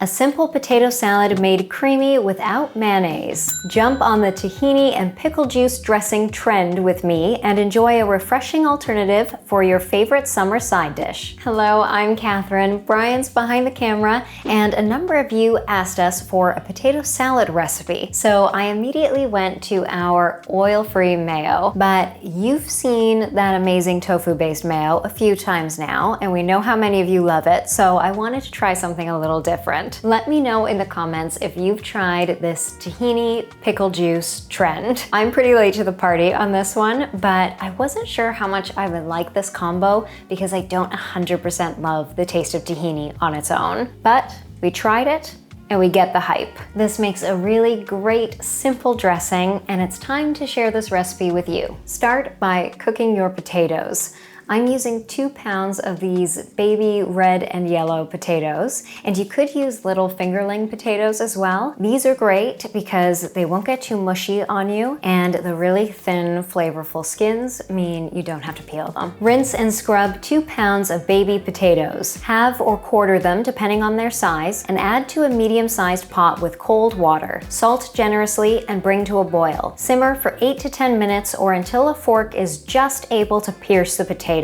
A simple potato salad made creamy without mayonnaise. Jump on the tahini and pickle juice dressing trend with me and enjoy a refreshing alternative for your favorite summer side dish. Hello, I'm Catherine. Bryan's behind the camera, and a number of you asked us for a potato salad recipe. So I immediately went to our oil-free mayo, but you've seen that amazing tofu-based mayo a few times now, and we know how many of you love it, so I wanted to try something a little different. Let me know in the comments if you've tried this tahini pickle juice trend. I'm pretty late to the party on this one, but I wasn't sure how much I would like this combo because I don't 100% love the taste of tahini on its own. But we tried it and we get the hype. This makes a really great simple dressing, and it's time to share this recipe with you. Start by cooking your potatoes. I'm using 2 pounds of these baby red and yellow potatoes, and you could use little fingerling potatoes as well. These are great because they won't get too mushy on you, and the really thin, flavorful skins mean you don't have to peel them. Rinse and scrub 2 pounds of baby potatoes. Halve or quarter them depending on their size, and add to a medium-sized pot with cold water. Salt generously and bring to a boil. Simmer for 8 to 10 minutes or until a fork is just able to pierce the potatoes.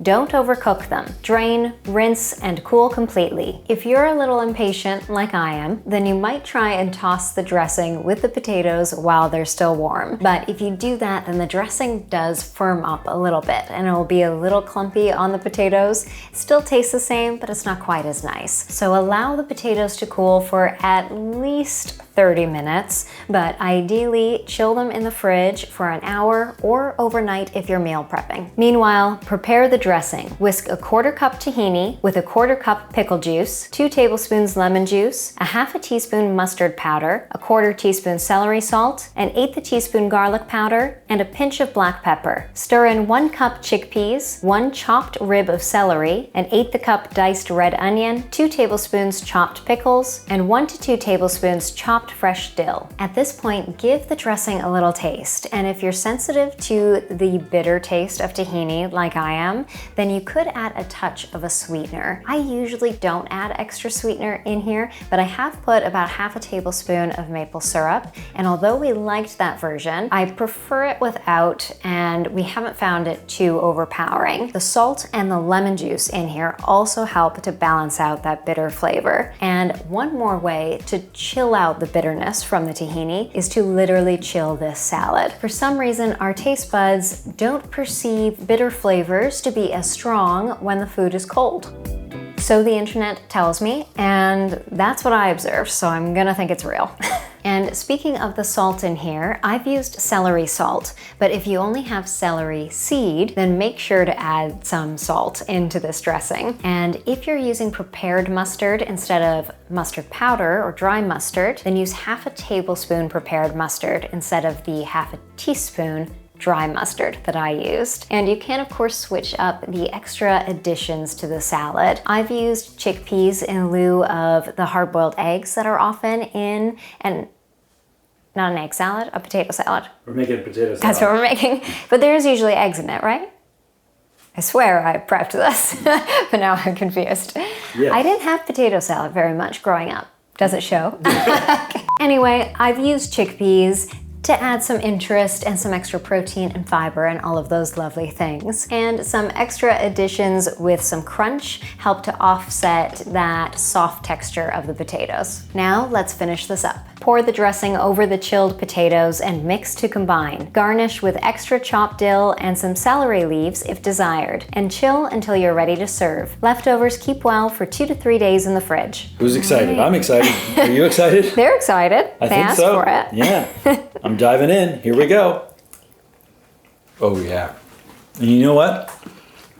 Don't overcook them. Drain, rinse, and cool completely. If you're a little impatient, like I am, then you might try and toss the dressing with the potatoes while they're still warm. But if you do that, then the dressing does firm up a little bit, and it will be a little clumpy on the potatoes. It still tastes the same, but it's not quite as nice. So allow the potatoes to cool for at least 30 minutes, but ideally chill them in the fridge for an hour or overnight if you're meal prepping. Meanwhile, prepare the dressing. Whisk a 1/4 cup tahini with a 1/4 cup pickle juice, 2 tablespoons lemon juice, a 1/2 teaspoon mustard powder, a 1/4 teaspoon celery salt, an 1/8 teaspoon garlic powder, and a pinch of black pepper. Stir in 1 cup chickpeas, 1 chopped rib of celery, an 1/8 cup diced red onion, 2 tablespoons chopped pickles, and 1 to 2 tablespoons chopped fresh dill. At this point, give the dressing a little taste, and if you're sensitive to the bitter taste of tahini like I am, then you could add a touch of a sweetener. I usually don't add extra sweetener in here, but I have put about 1/2 tablespoon of maple syrup, and although we liked that version, I prefer it without, and we haven't found it too overpowering. The salt and the lemon juice in here also help to balance out that bitter flavor. And one more way to chill out the bitterness from the tahini is to literally chill this salad. For some reason, our taste buds don't perceive bitter flavors to be as strong when the food is cold. So the internet tells me, and that's what I observed, so I'm gonna think it's real. And speaking of the salt in here, I've used celery salt, but if you only have celery seed, then make sure to add some salt into this dressing. And if you're using prepared mustard instead of mustard powder or dry mustard, then use 1/2 tablespoon prepared mustard instead of the 1/2 teaspoon dry mustard that I used. And you can of course switch up the extra additions to the salad. I've used chickpeas in lieu of the hard-boiled eggs that are often in, and not an egg salad, a potato salad. We're making a potato salad. That's what we're making. But there's usually eggs in it, right? I swear I prepped this, but now I'm confused. Yes. I didn't have potato salad very much growing up. Does it show? Anyway, I've used chickpeas to add some interest and some extra protein and fiber and all of those lovely things. And some extra additions with some crunch help to offset that soft texture of the potatoes. Now let's finish this up. Pour the dressing over the chilled potatoes and mix to combine. Garnish with extra chopped dill and some celery leaves if desired, and chill until you're ready to serve. Leftovers keep well for 2 to 3 days in the fridge. Who's excited? I'm excited. Are you excited? They're excited. I They think asked so. for it. Yeah. I'm diving in. Here we go. Oh yeah. And you know what?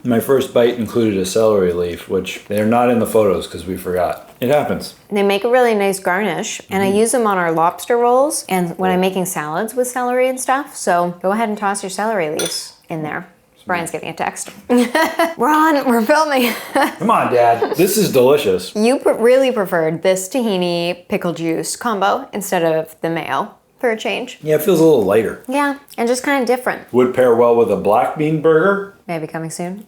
My first bite included a celery leaf, which they're not in the photos because we forgot. It happens. They make a really nice garnish, and I use them on our lobster rolls and when I'm making salads with celery and stuff. So go ahead and toss your celery leaves in there. Bryan's getting a text. We're filming. Come on, Dad. This is delicious. You really preferred this tahini pickle juice combo instead of the mayo for a change. Yeah, it feels a little lighter. Yeah, and just kind of different. Would pair well with a black bean burger. Maybe coming soon.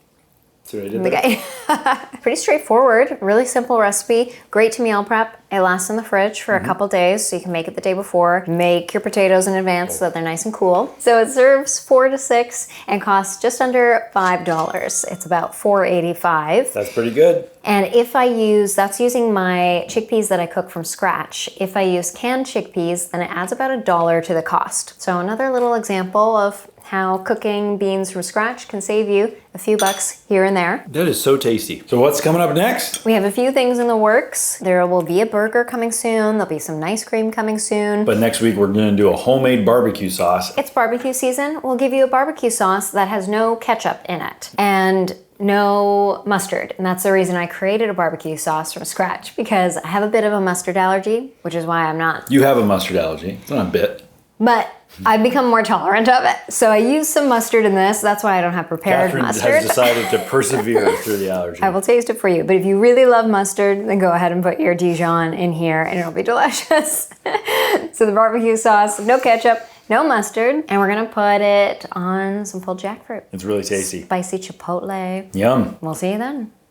See what I did there? Pretty straightforward, really simple recipe. Great to meal prep. It lasts in the fridge for a couple days, so you can make it the day before. Make your potatoes in advance so that they're nice and cool. So it serves 4 to 6 and costs just under $5. It's about $4.85. That's pretty good. And if I use, that's using my chickpeas that I cook from scratch. If I use canned chickpeas, then it adds about $1 to the cost. So another little example of how cooking beans from scratch can save you a few bucks here and there. That is so tasty. So what's coming up next? We have a few things in the works. There will be a burger coming soon. There'll be some ice cream coming soon. But next week we're gonna do a homemade barbecue sauce. It's barbecue season. We'll give you a barbecue sauce that has no ketchup in it and no mustard. And that's the reason I created a barbecue sauce from scratch, because I have a bit of a mustard allergy, which is why I'm not. You have a mustard allergy. It's not a bit. But I've become more tolerant of it. So I use some mustard in this. That's why I don't have prepared Catherine mustard. has decided to persevere through the allergy. I will taste it for you. But if you really love mustard, then go ahead and put your Dijon in here and it'll be delicious. So the barbecue sauce, no ketchup, no mustard, and we're gonna put it on some pulled jackfruit. It's really tasty. Spicy chipotle. Yum. We'll see you then.